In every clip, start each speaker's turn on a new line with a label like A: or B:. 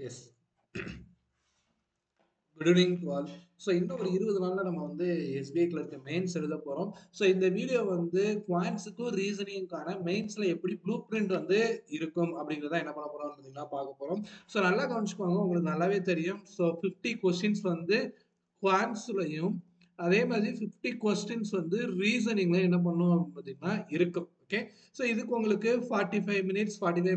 A: S. Good evening to all. So இன்னும் ஒரு 20 நாள்ல நம்ம வந்து எஸ்பிஐ கிளர்க் மெயின்ஸ் எழுத போறோம். ஸோ இந்த வீடியோ வந்து குவான்ட்ஸுக்கும் ரீசனிங்கான மெயின்ஸ்ல எப்படி ப்ளூ பிரிண்ட் வந்து இருக்கும் அப்படிங்கிறத என்ன பண்ண போறோம் பார்த்தீங்கன்னா பார்க்க போறோம். ஸோ நல்லா கவனிச்சுக்கோங்க, உங்களுக்கு நல்லாவே தெரியும். ஸோ 50 கொஸ்டின்ஸ் வந்து குவான்ட்ஸ்லையும் அதே மாதிரி 50 கொஸ்டின்ஸ் வந்து ரீசனிங்ல என்ன பண்ணும் அப்படின்னு பார்த்தீங்கன்னா இருக்கும். ஓகே, ஸோ இதுக்கு உங்களுக்கு 45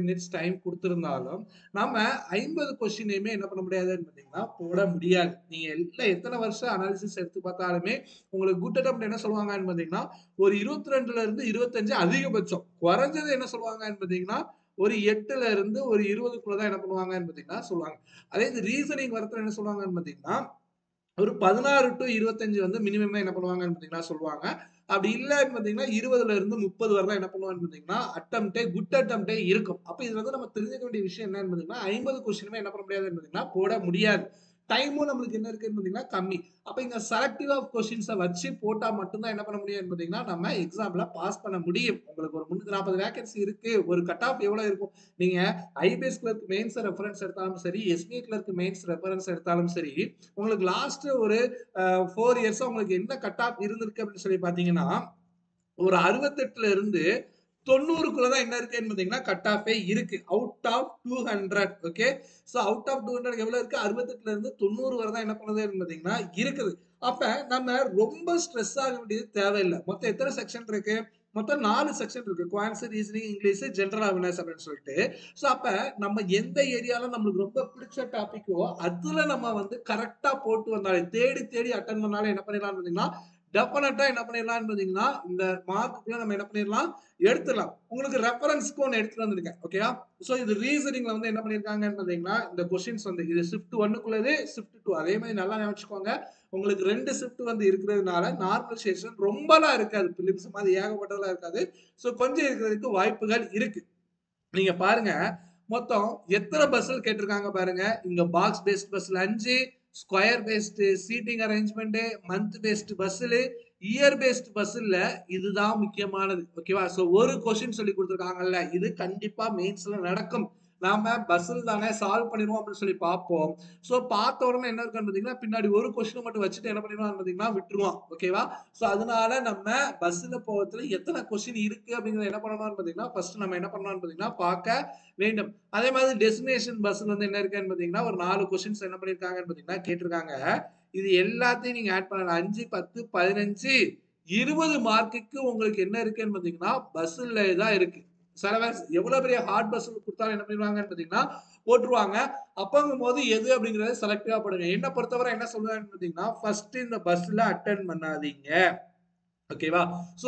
A: மினிட்ஸ் டைம் கொடுத்துருந்தாலும் நம்ம 50 கொஸ்டினையுமே என்ன பண்ண முடியாதுன்னு பார்த்தீங்கன்னா போட முடியாது. நீங்க எல்லாம் எத்தனை வருஷம் அனாலிசிஸ் எடுத்து பார்த்தாலுமே உங்களுக்கு குட் அட்டெம்ப்ட் என்ன சொல்லுவாங்கன்னு பார்த்தீங்கன்னா ஒரு 22ல இருந்து 25 அதிகபட்சம், குறைஞ்சது என்ன சொல்லுவாங்கன்னு பார்த்தீங்கன்னா ஒரு 8ல இருந்து ஒரு 20க்குள்ள தான் என்ன பண்ணுவாங்கன்னு பார்த்தீங்கன்னா சொல்லுவாங்க. அதே இந்த ரீசனிங் வரத்துல என்ன சொல்லுவாங்கன்னு பார்த்தீங்கன்னா ஒரு 16 டு 25 வந்து மினிமம் என்ன பண்ணுவாங்கன்னு பார்த்தீங்கன்னா சொல்லுவாங்க. அப்படி இல்லன்னு பார்த்தீங்கன்னா 20ல இருந்து 30 வரை தான் என்ன பண்ணுவான்னு பார்த்தீங்கன்னா குட் அட்டெம்ப்டே இருக்கும். அப்ப இதுல வந்து நம்ம தெரிஞ்சுக்க வேண்டிய விஷயம் என்னன்னு பார்த்தீங்கன்னா 50 கொஸ்டினுமே என்ன பண்ண முடியாதுன்னு பார்த்தீங்கன்னா போட முடியாது. டைமும் நம்மளுக்கு என்ன இருக்குன்னு பார்த்தீங்கன்னா கம்மி. அப்ப இங்க செலக்டிவ் ஆஃப் கொஸ்டின்ஸை வச்சு போட்டா மட்டும்தான் என்ன பண்ண முடியும்னு பார்த்தீங்கன்னா நம்ம எக்ஸாம்ல பாஸ் பண்ண முடியும். உங்களுக்கு ஒரு 340 வேகன்சி இருக்கு, ஒரு கட் ஆஃப் எவ்வளவு இருக்கும்? நீங்க ஐபிஎஸ் கிளர்க் மெயின்ஸ் ரெஃபரன்ஸ் எடுத்தாலும் சரி, எஸ்பிஐ கிளர்க் மெயின்ஸ் ரெஃபரன்ஸ் எடுத்தாலும் சரி, உங்களுக்கு லாஸ்ட் ஒரு 4 இயர்ஸா உங்களுக்கு என்ன கட் ஆஃப் இருந்திருக்கு அப்படின்னு சொல்லி பாத்தீங்கன்னா ஒரு 68ல இருந்து 90க்குள்ள தான் என்ன இருக்குன்னு பாத்தீங்கன்னா கட் ஆஃபே இருக்கு. Out of 200. Okay, so out of 200 எவ்வளவு இருக்கு? 68ல இருந்து 90 வரை தான் என்ன பண்ணுதுன்னு பாத்தீங்கன்னா இருக்குது. அப்ப நம்ம ரொம்ப ஸ்ட்ரெஸ் ஆக வேண்டியது தேவையில்லை. மொத்தம் எத்தனை செக்ஷன் இருக்கு? மொத்தம் 4 செக்ஷன் இருக்கு. குவான்ட்ஸ், ரீசனிங், இங்கிலீஷ், ஜெனரல் அவேர்னஸ் அப்படின்னு சொல்லிட்டு. சோ அப்ப நம்ம எந்த ஏரியால நம்மளுக்கு ரொம்ப பிடிச்ச டாபிக்கோ அதுல நம்ம வந்து கரெக்டா போட்டு வந்தாலே, தேடி தேடி அட்டன் பண்ணாலே என்ன பண்ணிடலாம் பாத்தீங்கன்னா டெஃபினட்டா என்ன பண்ணிடலாம்னு பாத்தீங்கன்னா இந்த மார்க்குள்ள நம்ம என்ன பண்ணிடலாம் எடுத்துடலாம். உங்களுக்கு ரெஃபரன்ஸ்க்கு ஒன்று எடுத்துட்டு வந்திருக்கேன். ஓகேவா? சோ இது ரீசனிங்ல வந்து என்ன பண்ணிருக்காங்கன்னு பாத்தீங்கன்னா இந்த கொஸ்டின்ஸ் வந்து இது ஷிஃப்ட் 1க்குள்ளது, ஷிஃப்ட் 2 அதே மாதிரி நல்லா ஞாபகிச்சுக்கோங்க. உங்களுக்கு 2 ஷிஃப்ட் வந்து இருக்கிறதுனால நார்மலைசேஷன் ரொம்பலாம் இருக்காது. பிலிம்ஸ் மாதிரி ஏகப்பட்டதெல்லாம் இருக்காது. சோ கொஞ்சம் இருக்கிறதுக்கு வாய்ப்புகள் இருக்கு. நீங்க பாருங்க, மொத்தம் எத்தனை பஸ்ஸில் கேட்டிருக்காங்க பாருங்க. இங்க box based puzzle 5, square based seating arrangement, month based puzzle, year based puzzle இதுதான் முக்கியமானது. ஓகேவா? சோ ஒரு கொஸ்டின் சொல்லி கொடுத்திருக்காங்கல்ல, இது கண்டிப்பா மெயின்ஸ்ல நடக்கும். நாம பஸ்ஸில் தானே சால்வ் பண்ணிடுவோம் அப்படின்னு சொல்லி பார்ப்போம். சோ பார்த்த உடனே என்ன இருக்குன்னு பாத்தீங்கன்னா பின்னாடி ஒரு கொஸ்டின் மட்டும் வச்சுட்டு என்ன பண்ணிடுவான்னு பாத்தீங்கன்னா விட்டுருவான். ஓகேவா? சோ அதனால நம்ம பஸ்ல போறதுல எத்தனை கொஸ்டின் இருக்கு அப்படிங்கறத என்ன பண்ணணும்னு பாத்தீங்கன்னா ஃபர்ஸ்ட் நம்ம என்ன பண்ணணும்னு பாத்தீங்கன்னா பார்க்க வேண்டும். அதே மாதிரி டெஸ்டினேஷன் பஸ்ல வந்து என்ன இருக்குன்னு பாத்தீங்கன்னா ஒரு 4 கொஸ்டின்ஸ் என்ன பண்ணிருக்காங்கன்னு பாத்தீங்கன்னா கேட்டிருக்காங்க. இது எல்லாத்தையும் நீங்க ஆட் பண்ணலாம். 5, 10, 15, 20 மார்க்குக்கு உங்களுக்கு என்ன இருக்குன்னு பாத்தீங்கன்னா பஸ்ல தான் இருக்கு. சில பேர் எவ்வளவு பெரிய ஹார்ட் பஸ் கொடுத்தாலும் என்ன பண்ணிடுவாங்கன்னு பாத்தீங்கன்னா போட்டுருவாங்க. அப்பங்கும் போது எது அப்படிங்கறத செலக்டிவா போடுங்க. என்ன பொறுத்தவரை என்ன சொல்லுவாங்கன்னு பாத்தீங்கன்னா ஃபர்ஸ்ட் இந்த பஸ்ல அட்டென்ட் பண்ணாதீங்க. ஓகேவா? சோ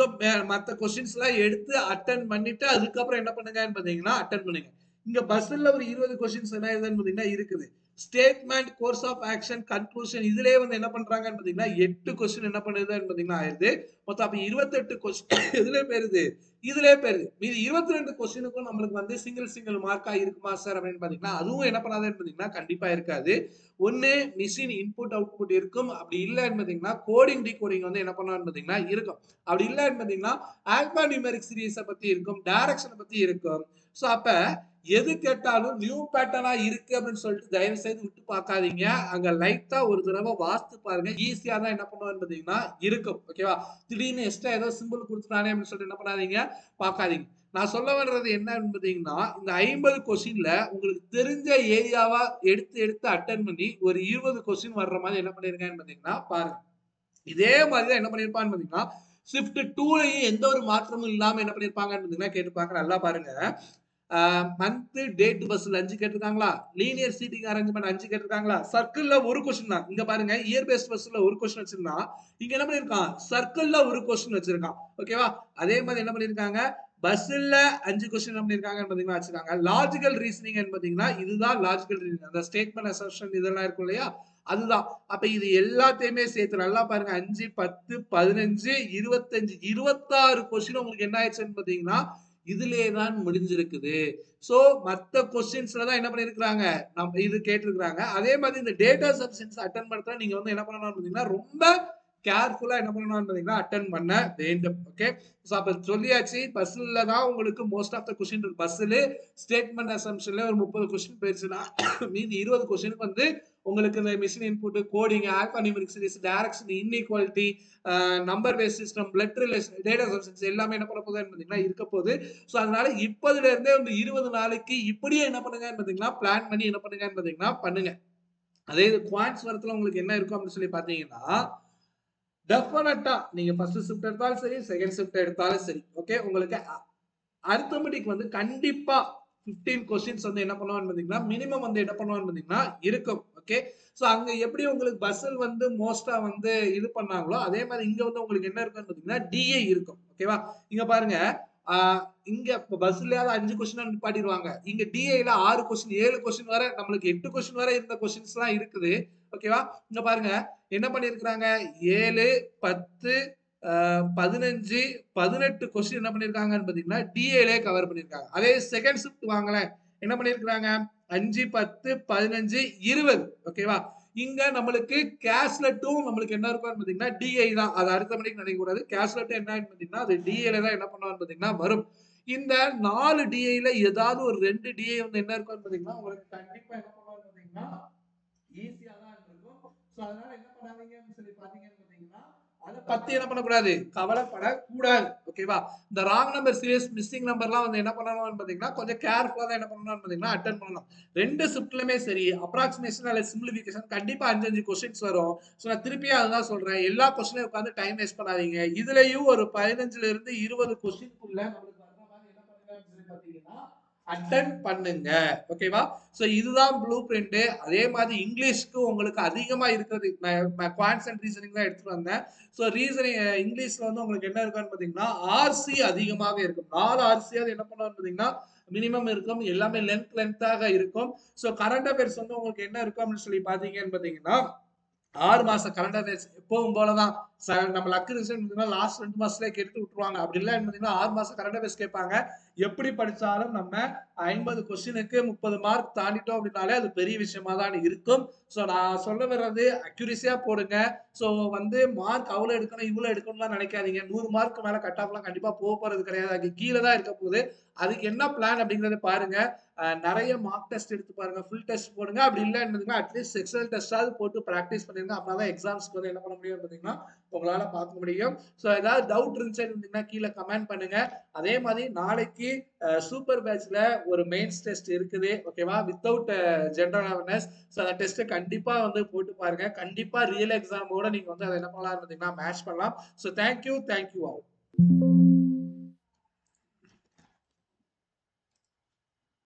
A: மத்த கொஸ்டின்ஸ் எல்லாம் எடுத்து அட்டென்ட் பண்ணிட்டு அதுக்கப்புறம் என்ன பண்ணுங்கன்னு பாத்தீங்கன்னா அட்டென்ட் பண்ணுங்க. இங்க பஸ்ல ஒரு 20 கொஸ்டின்ஸ் என்ன இதுன்னு பாத்தீங்கன்னா இருக்குது. Statement, course of action, conclusion இதுலயே வந்து என்ன பண்றாங்கன்னு பாத்தீங்கன்னா 8 கொஸ்டின் என்ன பண்ணுதுன்னு பாத்தீங்கன்னா ஆயிருது. மொத்தம் அப்ப 28 கொஸ்டின் எதுல போயிருது? இதுலயே போயிருது. மீதி 22 கொஸ்டினுக்கும் நம்மளுக்கு வந்து சிங்கிள் மார்க்கா இருக்குமா சார் அப்படின்னு பாத்தீங்கன்னா அதுவும் என்ன பண்ணாதுன்னு பாத்தீங்கன்னா கண்டிப்பா இருக்காது. ஒண்ணு மிஷின் இன்புட் அவுட்புட் இருக்கும். அப்படி இல்லன்னு பாத்தீங்கன்னா கோடிங் டிகோடிங் வந்து என்ன பண்ணுவான்னு பாத்தீங்கன்னா இருக்கும். அப்படி இல்லன்னு பாத்தீங்கன்னா ஆல்பா நியூமெரிக் சீரிஸை பத்தி இருக்கும், டைரக்ஷனை பத்தி இருக்கும். சோ அப்ப எது கேட்டாலும் நியூ பேட்டர்னா இருக்கு அப்படின்னு சொல்லிட்டு தயவு செய்து விட்டு பார்க்காதீங்க. அங்க லைட்டா ஒரு தடவை வாஸ்து பாருங்க. ஈஸியா தான் என்ன பண்ணுவான்னு பாத்தீங்கன்னா இருக்கும். ஓகேவா? திடீர்னு எக்ஸ்ட்ரா ஏதோ சிம்பிள் கொடுத்துட்டானே அப்படின்னு சொல்லிட்டு என்ன பண்ணாதீங்க பார்க்காதீங்க. நான் சொல்ல வர்றது என்னன்னு பாத்தீங்கன்னா இந்த 50 கொஸ்டின்ல உங்களுக்கு தெரிஞ்ச ஏரியாவா எடுத்து எடுத்து அட்டன் பண்ணி ஒரு 20 கொஸ்டின் வர்ற மாதிரி என்ன பண்ணிருக்கேன்னு பாத்தீங்கன்னா பாருங்க. இதே மாதிரிதான் என்ன பண்ணிருப்பான்னு பாத்தீங்கன்னா ஷிஃப்ட் 2லயும் எந்த ஒரு மாற்றமும் இல்லாம என்ன பண்ணிருப்பாங்கன்னு பாத்தீங்கன்னா கேட்டுப்பாங்க. நல்லா பாருங்க. மந்த் டேட் பஸ்ல 5 கேட்டிருக்காங்களா? லீனியர் சீட்டிங் அரேஞ்ச்மெண்ட் 5 கேட்டிருக்காங்களா? சர்க்கிள்ல ஒரு கொஸ்டின் தான். இங்க பாருங்க இயர் பேஸ்ட் பஸ்ல ஒரு கொஸ்டின் வச்சிருந்தா இங்க என்ன பண்ணிருக்கான்? சர்க்கிள்ல ஒரு கொஸ்டின் வச்சிருக்கான். ஓகேவா? அதே மாதிரி என்ன பண்ணிருக்காங்க? பஸ்ல 5 கொஸ்டின் என்ன பண்ணிருக்காங்கன்னு பாத்தீங்கன்னா வச்சிருக்காங்க. லாஜிக்கல் ரீசனிங் பாத்தீங்கன்னா இதுதான் லாஜிக்கல் ரீசனிங். அந்த ஸ்டேட்மெண்ட் அசம்ப்ஷன் இதெல்லாம் இருக்கும் இல்லையா? அதுதான். அப்ப இது எல்லாத்தையுமே சேர்த்து நல்லா பாருங்க. 5, 10, 15, 25, 26 கொஸ்டின் உங்களுக்கு என்ன ஆயிடுச்சுன்னு பாத்தீங்கன்னா இதுலயே தான் முடிஞ்சிருக்குது. சோ மத்த கொஸ்டின்ஸ்ல தான் என்ன பண்ணிருக்காங்க? நம்ம இது கேட்டிருக்காங்க. அதே மாதிரி இந்த டேட்டா சப்ஸ்டன்ஸ் அட்டெண்ட் பண்றத நீங்க வந்து என்ன பண்ணணும்னு பாத்தீங்கன்னா ரொம்ப கேர்ஃபுல்லா என்ன பண்ணணும்னு பாத்தீங்கன்னா அட்டன் பண்ண வேண்டும். ஓகே, சோ அப்ப சொல்லியாச்சு. பஸ்ல தான் உங்களுக்கு மோஸ்ட் ஆஃப் த கொஸ்டின் இருக்கு. பஸ்ல ஸ்டேட்மெண்ட் அசம்ஷன்ல ஒரு 30 கொஸ்டின் போயிருச்சுன்னா மீதி 20 கொஸ்டினுக்கு வந்து உங்களுக்கு இந்த machine input, coding, alpha numeric series, direction, inequality, number base system, blood relation, data substance எல்லாமே என்ன பண்ண போகுதுன்னு பாத்தீங்கன்னா இருக்க போகுது. சோ அதனால இப்பதுல இருந்தே ஒரு 20 நாளைக்கு இப்படியே என்ன பண்ணுங்கன்னு பாத்தீங்கன்னா பிளான் பண்ணி என்ன பண்ணுங்கன்னு பாத்தீங்கன்னா பண்ணுங்க. அதே இது குவான்ட்ஸ் வரத்துல உங்களுக்கு என்ன இருக்கும் அப்படின்னு சொல்லி பாத்தீங்கன்னா டெஃபினட்டா நீங்க ஃபர்ஸ்ட் ஷிஃப்ட் எடுத்தாலும் சரி, செகண்ட் ஷிஃப்ட் எடுத்தாலும் சரி, ஓகே, உங்களுக்கு அரித்மெடிக் வந்து கண்டிப்பா 15 கொஸ்டின்ஸ் வந்து என்ன பண்ணுவான்னு பாத்தீங்கன்னா மினிமம் வந்து என்ன பண்ணுவான்னு பாத்தீங்கன்னா இருக்கும். ஓகே, சோ அங்க எப்படி உங்களுக்கு பஸ்ஸில் வந்து மோஸ்டா வந்து இது பண்ணாங்களோ அதே மாதிரி இங்க வந்து உங்களுக்கு என்ன இருக்குன்னு பாத்தீங்கன்னா டிஏ இருக்கும். ஓகேவா, இங்க பாருங்க, இங்க பஸ்லயாவது 5 கொஸ்டின் நிப்பாட்டிடுவாங்க. இங்க டிஏல 6 கொஸ்டின் 7 கொஸ்டின் வரை, நம்மளுக்கு 8 கொஸ்டின் வரை இருந்த கொஸ்டின்ஸ் எல்லாம் இருக்குது. ஓகேவா, இங்க பாருங்க என்ன பண்ணிருக்காங்க, 7, 10, 15, 18 கொஸ்டின் என்ன பண்ணிருக்காங்கன்னு பாத்தீங்கன்னா டிஏலே கவர் பண்ணிருக்காங்க. அதே செகண்ட் ஷிஃப்ட் வாங்கலேன் என்ன பண்ணிருக்காங்க 5, 10, 15, 20. ஓகேவா, இங்க நம்மளுக்கு கேஷ்லெட்டும் நம்மளுக்கு என்ன இருக்கும் பாத்தீங்கன்னா டிஐ தான். அது அடுத்த மணிக்கு நினைக்க கூடாது. கேஷ்லெட் என்ன பாத்தீங்கன்னா அது டிஏல தான் என்ன பண்ணுவான்னு பாத்தீங்கன்னா வரும். இந்த 4 டிஐல ஏதாவது ஒரு 2 டிஐ வந்து என்ன இருக்கும் பாத்தீங்கன்னா உங்களுக்கு கண்டிப்பா என்ன பண்ணுவான்னு பாத்தீங்கன்னா ஈஸியா தான் இருக்கும். சோ அதனால என்ன பண்ணாதீங்கன்னு சொல்லி பாத்தீங்கன்னு பாத்தீங்கன்னா அத பத்தி என்ன பண்ணக்கூடாது, கவலைப்படக்கூடாது. ஓகேவா, இந்த ராங் நம்பர் சீரியஸ் மிஸ்ஸிங் நம்பர்லாம் வந்து என்ன பண்ணணும்னு பாத்தீங்கன்னா கொஞ்சம் கேர்ஃபுல்லா தான் என்ன பண்ணணும்னு பாத்தீங்கன்னா அட்டெண்ட் பண்ணணும். 2 ஷிஃப்ட்லயுமே சரி அப்ராக்ஸிமேஷன் அல்ல சிம்பிளிஃபிகேஷன் கண்டிப்பா 5 கொஸ்டின்ஸ் வரும். சோ நான் திருப்பியும் அதுதான் சொல்றேன், எல்லா கொஸ்டினையும் உட்கார்ந்து டைம் வேஸ்ட் பண்ணாதீங்க. இதுலயும் ஒரு 15ல இருந்து 20 கொஸ்டினுக்குள்ள நம்மளுக்கு வர்ற மாதிரி என்ன பண்ணுங்கன்னு சொல்லி பாத்தீங்கன்னா அட்டெண்ட் பண்ணுங்க. ஓகேவா, சோ இதுதான் ப்ளூ பிரிண்ட். அதே மாதிரி இங்கிலீஷ்க்கு உங்களுக்கு அதிகமா இருக்கிறது, நான் குவான்ட்ஸ் அண்ட் ரீசனிங் தான் எடுத்துட்டு வந்தேன். சோ ரீசனிங் இங்கிலீஷ்ல வந்து உங்களுக்கு என்ன இருக்குன்னு பாத்தீங்கன்னா ஆர்சி அதிகமாக இருக்கும். 4 ஆர்சியாவது என்ன பண்ணுவான்னு பாத்தீங்கன்னா மினிமம் இருக்கும். எல்லாமே லென்த்தாக இருக்கும். சோ கரண்ட் அஃபேர்ஸ் வந்து உங்களுக்கு என்ன இருக்கும் அப்படின்னு சொல்லி பாத்தீங்கன்னு பாத்தீங்கன்னா 6 மாசம் கரண்ட் அஃபேர்ஸ் எப்பவும் போலதான். நம்ம லக்கு ரிசல்ட் லாஸ்ட் 2 மாசத்துலயே கேட்டு விட்டுருவாங்க. அப்படி இல்ல 6 மாசம் கரண்ட் அஃபேர்ஸ் கேட்பாங்க. எப்படி படிச்சாலும் நம்ம 50 கொஸ்டினுக்கு 30 மார்க் தாண்டிட்டோம் அப்படின்னாலே அது பெரிய விஷயமா தான் இருக்கும். சோ நான் சொல்ல வர்றது அக்யூரேசியா போடுங்க. சோ வந்து மார்க் அவ்வளவு எடுக்கணும் இவ்வளவு எடுக்கணும்லாம் நினைக்காதீங்க. 100 மார்க் மேல கட் ஆஃப்லாம் கண்டிப்பா போறது கிடையாது. அது கீழே தான் இருக்க போகுது. அதுக்கு என்ன பிளான் அப்படிங்கறத பாருங்க. நிறைய மார்க் டெஸ்ட் எடுத்து பாருங்க, ஃபுல் டெஸ்ட் போடுங்க. அப்படி இல்லைன்னு அட்லீஸ்ட் எக்ஸல் டெஸ்டாவது போட்டு பிராக்டிஸ் பண்ணிருங்க. அப்பதான் எக்ஸாம்ஸ்க்கு வந்து என்ன பண்ண முடியும் பாத்தீங்கன்னா உங்களால பார்க்க முடியும். சோ ஏதாவது டவுட் இருந்துச்சுன்னா கீழே கமெண்ட் பண்ணுங்க. அதே மாதிரி நாளைக்கு சூப்பர் பேட்ச்ல ஒரு மெயின்ஸ் டெஸ்ட் இருக்குது. ஓகேவா, வித்தவுட் ஜெனரல் அவேர்னஸ். சோ அந்த டெஸ்ட் கண்டிப்பா வந்து போட்டு பாருங்க. கண்டிப்பா ரியல் எக்ஸாமோட நீங்க வந்து அதை என்ன பண்ணலாம் பாத்தீங்கன்னா மேட்ச் பண்ணலாம். So thank you all.